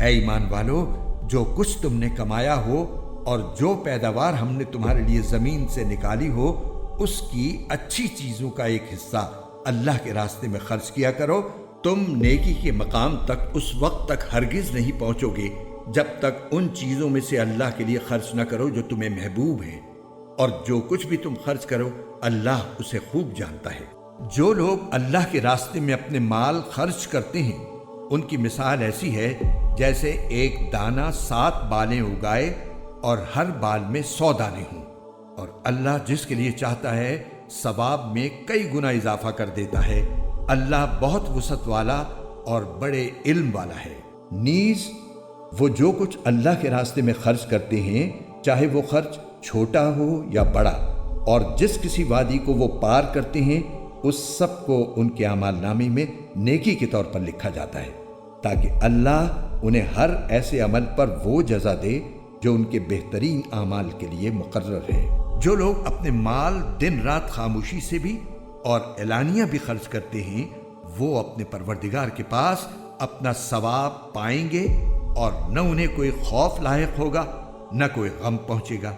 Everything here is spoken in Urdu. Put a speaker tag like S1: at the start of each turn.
S1: اے ایمان والو، جو کچھ تم نے کمایا ہو اور جو پیداوار ہم نے تمہارے لیے زمین سے نکالی ہو، اس کی اچھی چیزوں کا ایک حصہ اللہ کے راستے میں خرچ کیا کرو۔ تم نیکی کے مقام تک اس وقت تک ہرگز نہیں پہنچو گے جب تک ان چیزوں میں سے اللہ کے لیے خرچ نہ کرو جو تمہیں محبوب ہیں، اور جو کچھ بھی تم خرچ کرو اللہ اسے خوب جانتا ہے۔ جو لوگ اللہ کے راستے میں اپنے مال خرچ کرتے ہیں ان کی مثال ایسی ہے جیسے ایک دانہ 7 بالیں اگائے اور ہر بال میں 100 دانے ہوں، اور اللہ جس کے لیے چاہتا ہے ثواب میں کئی گنا اضافہ کر دیتا ہے۔ اللہ بہت وسعت والا اور بڑے علم والا ہے۔ نیز وہ جو کچھ اللہ کے راستے میں خرچ کرتے ہیں، چاہے وہ خرچ چھوٹا ہو یا بڑا، اور جس کسی وادی کو وہ پار کرتے ہیں، اس سب کو ان کے اعمال نامے میں نیکی کے طور پر لکھا جاتا ہے، تاکہ اللہ انہیں ہر ایسے عمل پر وہ جزا دے جو ان کے بہترین اعمال کے لیے مقرر ہے۔ جو لوگ اپنے مال دن رات خاموشی سے بھی اور اعلانیہ بھی خرچ کرتے ہیں، وہ اپنے پروردگار کے پاس اپنا ثواب پائیں گے، اور نہ انہیں کوئی خوف لاحق ہوگا نہ کوئی غم پہنچے گا۔